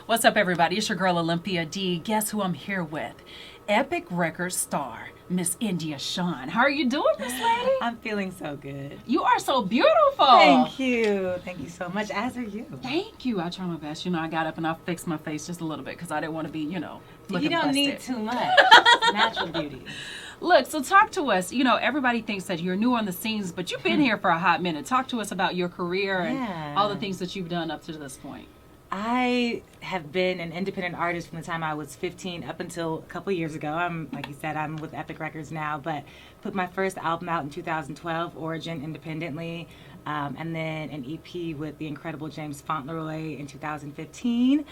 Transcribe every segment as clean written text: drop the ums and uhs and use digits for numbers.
What's up, everybody? It's your girl, Olympia D. Guess who I'm here with? Epic Records star, Miss India Shawn. How are you doing, Miss Lady? I'm feeling so good. You are so beautiful. Thank you. Thank you so much, as are you. Thank you. I try my best. You know, I got up and I fixed my face just a little bit because I didn't want to be, looking You don't busted. need too much. It's natural beauty. Look, so talk to us. You know, everybody thinks that you're new on the scenes, but you've been here for a hot minute. Talk to us about your career and all the things that you've done up to this point. I have been an independent artist from the time I was 15 up until a couple years ago. Like you said, I'm with Epic Records now, but put my first album out in 2012, Origin, independently, and then an EP with the incredible James Fauntleroy in 2015.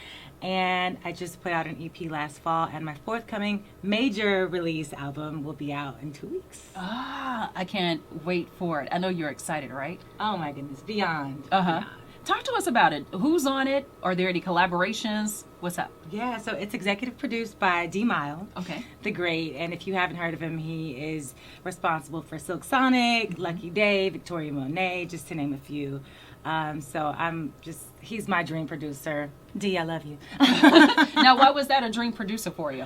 And I just put out an EP last fall, and my forthcoming major release album will be out in 2 weeks. I can't wait for it. I know you're excited, right? Oh my goodness, beyond. Beyond. Talk to us about it. Who's on it? Are there any collaborations? What's up? Yeah, so it's executive produced by D Mile, Okay. the great. And if you haven't heard of him, he is responsible for Silk Sonic, Lucky Day, Victoria Monet, just to name a few. He's my dream producer. D, I love you. Now, why was that a dream producer for you?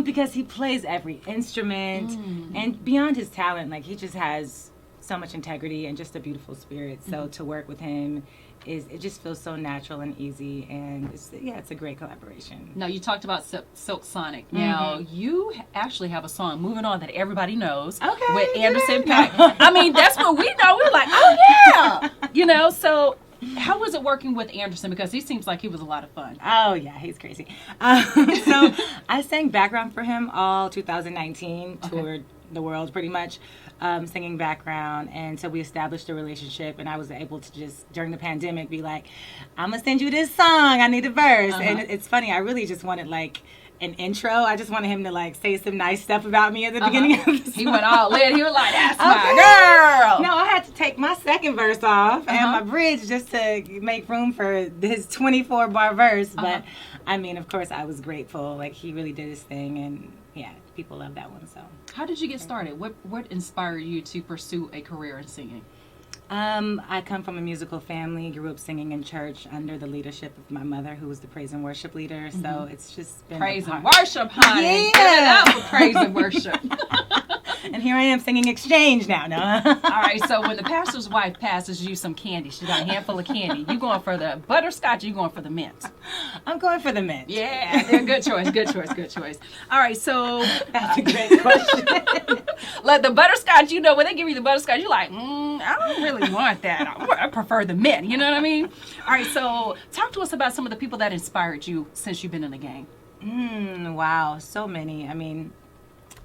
Because he plays every instrument, and beyond his talent, like, he just has so much integrity and just a beautiful spirit. So to work with him it just feels so natural and easy, and it's a great collaboration. Now, you talked about Silk Sonic. Now, you actually have a song, Moving On, that everybody knows, with Anderson .Paak. I mean, that's what we know. We're like, oh yeah! So how was it working with Anderson? Because he seems like he was a lot of fun. Oh yeah, he's crazy. So I sang background for him all 2019, toured the world pretty much, singing background, and so we established a relationship, and I was able to just, during the pandemic, be like, I'm gonna send you this song, I need a verse. And it's funny, I really just wanted like an intro. I just wanted him to like say some nice stuff about me at the beginning of the song. He went all in. He was like, that's my girl. No, I had to take my second verse off and my bridge just to make room for his 24-bar verse. But I mean, of course, I was grateful. Like, he really did his thing, and yeah, people love that one. So how did you get started? What inspired you to pursue a career in singing? I come from a musical family, grew up singing in church under the leadership of my mother, who was the praise and worship leader. So it's just been praise and worship, honey. Yeah. Give it up for praise and worship. And here I am singing Exchange now. No. All right, so when the pastor's wife passes you some candy, she got a handful of candy, you going for the butterscotch or you going for the mint? I'm going for the mint. Yeah, good choice, good choice, good choice. All right, so that's a great question. Like the butterscotch, when they give you the butterscotch, you're like, I don't really want that. I prefer the mint, you know what I mean? All right, so talk to us about some of the people that inspired you since you've been in the game. Wow, so many. I mean,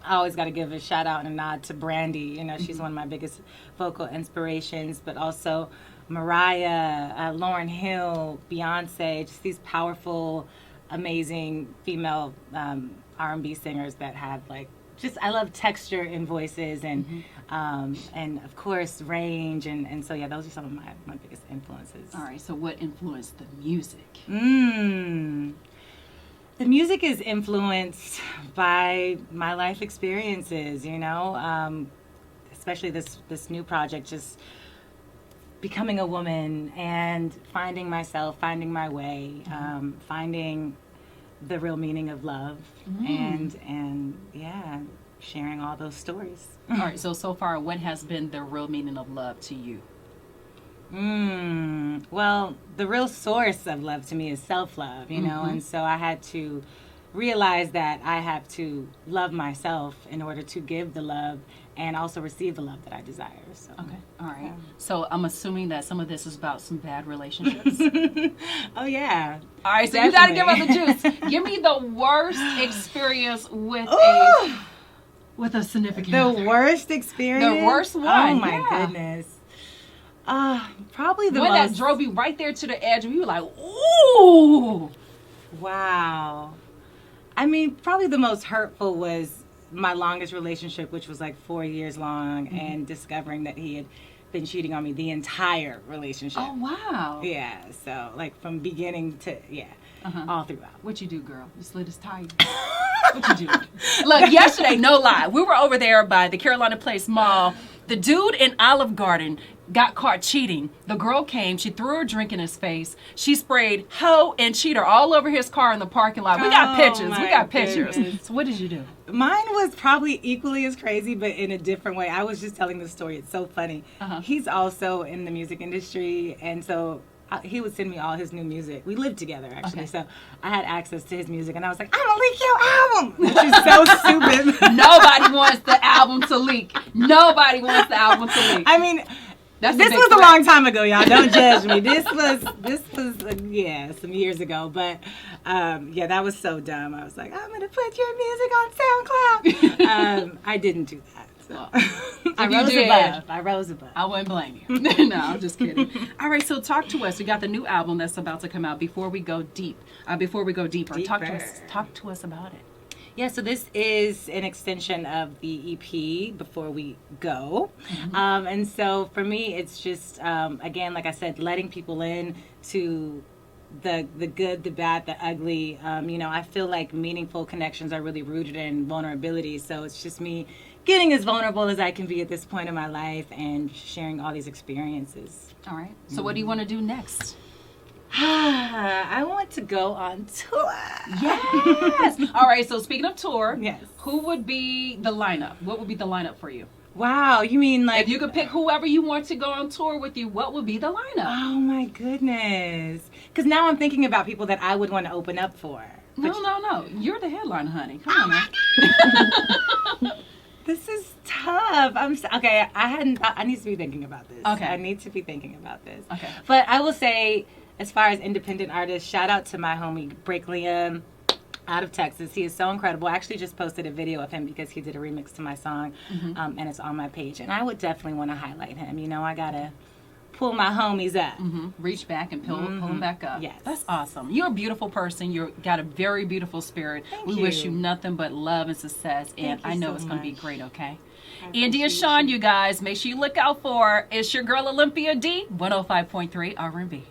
I always got to give a shout out and a nod to Brandy. She's one of my biggest vocal inspirations, but also Mariah, Lauryn Hill, Beyonce, just these powerful, amazing female R&B singers that have I love texture in voices and of course range, and so yeah, those are some of my biggest influences. All right, so what influenced the music? The music is influenced by my life experiences, especially this new project, just becoming a woman and finding myself, finding my way, finding the real meaning of love, and sharing all those stories. All right, so far, what has been the real meaning of love to you? Well, the real source of love to me is self-love, and so I had to realize that I have to love myself in order to give the love and also receive the love that I desire. So. Okay, all right. Yeah. So I'm assuming that some of this is about some bad relationships. Oh, yeah. All right, so definitely. You got to give us the juice. Give me the worst experience with with a significant other. The worst experience? The worst one. Oh, my goodness. Probably the one most... that drove you right there to the edge, and you were like, ooh. Wow. I mean, probably the most hurtful was my longest relationship, which was 4 years long, and discovering that he had been cheating on me the entire relationship. Oh, wow. Yeah, so, from beginning to, all throughout. What you do, girl? You slid his tire. What you do? Look, yesterday, no lie, we were over there by the Carolina Place Mall, The dude in Olive Garden got caught cheating. The girl came, she threw her drink in his face. She sprayed hoe and cheater all over his car in the parking lot. We got pictures. We got pictures. So what did you do? Mine was probably equally as crazy, but in a different way. I was just telling the story. It's so funny. He's also in the music industry, and so he would send me all his new music. We lived together, actually, so I had access to his music, and I was like, I'm going to leak your album, which is so stupid. Nobody wants the album to leak. Nobody wants the album to leak. I mean, this was a long time ago, y'all. Don't judge me. This was some years ago, but yeah, that was so dumb. I was like, I'm going to put your music on SoundCloud. I didn't do that. So. I rose above. I wouldn't blame you. No, I'm just kidding. All right, so talk to us. We got the new album that's about to come out. Before we go deeper, talk to us about it. Yeah, so this is an extension of the EP, Before We Go. And so for me, it's just, again, like I said, letting people in to the good, the bad, the ugly. I feel like meaningful connections are really rooted in vulnerability. So it's just me getting as vulnerable as I can be at this point in my life and sharing all these experiences. All right. So what do you want to do next? I want to go on tour. Yes. All right. So speaking of tour, yes. Who would be the lineup? What would be the lineup for you? Wow. You mean like... If you could pick whoever you want to go on tour with you, what would be the lineup? Oh, my goodness. Because now I'm thinking about people that I would want to open up for. No. You're the headline, honey. Come on now. This is tough. Okay, I need to be thinking about this. Okay. I need to be thinking about this. Okay. But I will say, as far as independent artists, shout out to my homie, Break Liam, out of Texas. He is so incredible. I actually just posted a video of him because he did a remix to my song, and it's on my page. And I would definitely want to highlight him. I got to pull my homies up. Reach back and pull them back up. Yes. That's awesome. You're a beautiful person. You've got a very beautiful spirit. We wish you nothing but love and success. And I know it's going to be great, okay? Andy and Shawn, you guys, make sure you look out for It's your girl Olympia D, 105.3 R&B.